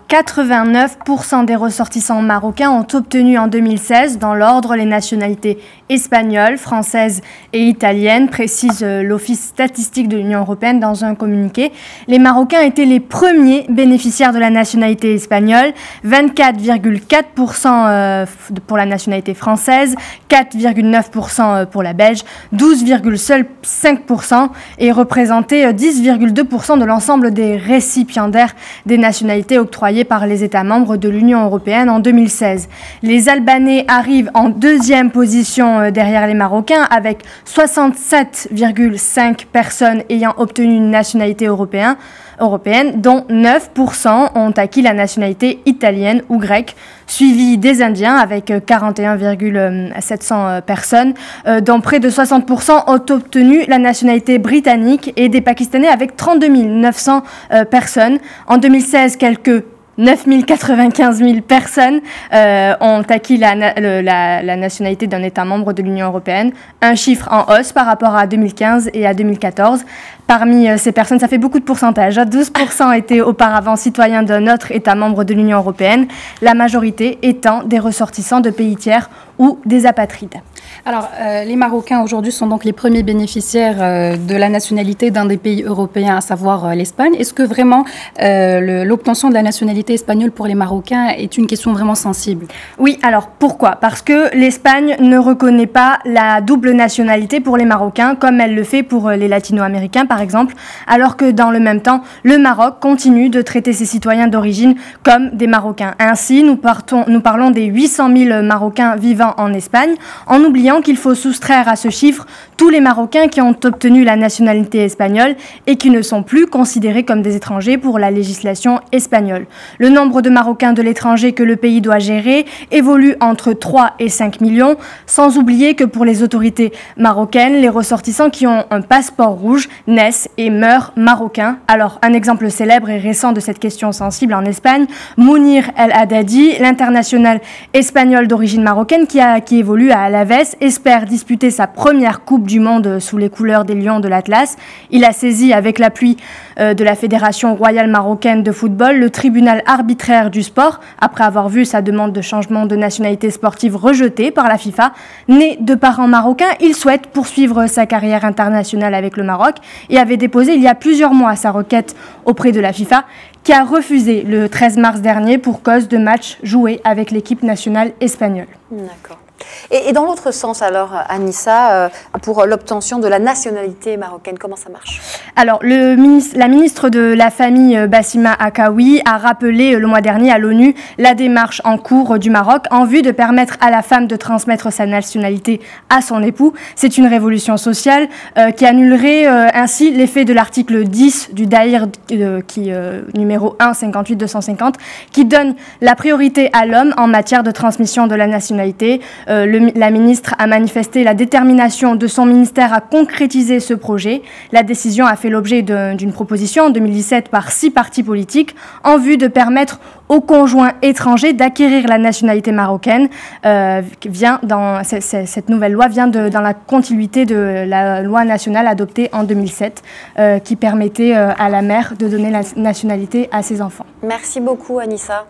89% des ressortissants marocains ont obtenu en 2016 dans l'ordre les nationalités espagnoles, françaises et italiennes, précise l'Office statistique de l'Union européenne dans un communiqué. Les Marocains étaient les premiers bénéficiaires de la nationalité espagnole, 24,4% pour la nationalité française, 4,9% pour la belge, 12,5% et représentaient 10,2% de l'ensemble des récipiendaires des nationalités octroyées par les États membres de l'Union européenne en 2016. Les Albanais arrivent en deuxième position derrière les Marocains avec 67,5 personnes ayant obtenu une nationalité européenne, dont 9% ont acquis la nationalité italienne ou grecque, suivi des Indiens avec 41,700 personnes, dont près de 60% ont obtenu la nationalité britannique et des Pakistanais avec 32 900 personnes. En 2016, quelques 9 095 000 personnes ont acquis la nationalité d'un État membre de l'Union européenne, un chiffre en hausse par rapport à 2015 et à 2014. Parmi ces personnes, ça fait beaucoup de pourcentage. 12% étaient auparavant citoyens d'un autre État membre de l'Union européenne, la majorité étant des ressortissants de pays tiers ou des apatrides. Alors, les Marocains aujourd'hui sont donc les premiers bénéficiaires de la nationalité d'un des pays européens, à savoir l'Espagne. Est-ce que vraiment l'obtention de la nationalité espagnole pour les Marocains est une question vraiment sensible? Oui, alors pourquoi? Parce que l'Espagne ne reconnaît pas la double nationalité pour les Marocains, comme elle le fait pour les Latino-Américains, par exemple, alors que dans le même temps, le Maroc continue de traiter ses citoyens d'origine comme des Marocains. Ainsi, nous parlons des 800 000 Marocains vivant en Espagne, en oubliant qu'il faut soustraire à ce chiffre tous les Marocains qui ont obtenu la nationalité espagnole et qui ne sont plus considérés comme des étrangers pour la législation espagnole. Le nombre de Marocains de l'étranger que le pays doit gérer évolue entre 3 et 5 millions, sans oublier que pour les autorités marocaines, les ressortissants qui ont un passeport rouge naissent et meurent marocains. Alors, un exemple célèbre et récent de cette question sensible en Espagne, Mounir El Haddadi, l'international espagnol d'origine marocaine qui évolue à Alaves, espère disputer sa première Coupe du Monde sous les couleurs des Lions de l'Atlas. Il a saisi, avec l'appui de la Fédération royale marocaine de football, le tribunal arbitraire du sport, après avoir vu sa demande de changement de nationalité sportive rejetée par la FIFA. Né de parents marocains, il souhaite poursuivre sa carrière internationale avec le Maroc et avait déposé il y a plusieurs mois sa requête auprès de la FIFA, qui a refusé le 13 mars dernier pour cause de matchs joués avec l'équipe nationale espagnole. D'accord. Et dans l'autre sens, alors, Anissa, pour l'obtention de la nationalité marocaine, comment ça marche? Alors, la ministre de la Famille, Bassima Akaoui, a rappelé le mois dernier à l'ONU la démarche en cours du Maroc en vue de permettre à la femme de transmettre sa nationalité à son époux. C'est une révolution sociale qui annulerait ainsi l'effet de l'article 10 du Daïr numéro 1 58 250 qui donne la priorité à l'homme en matière de transmission de la nationalité. La ministre a manifesté la détermination de son ministère à concrétiser ce projet. La décision a fait l'objet d'une proposition en 2017 par 6 partis politiques en vue de permettre aux conjoints étrangers d'acquérir la nationalité marocaine. Cette nouvelle loi vient dans la continuité de la loi nationale adoptée en 2007 qui permettait à la mère de donner la nationalité à ses enfants. Merci beaucoup, Anissa.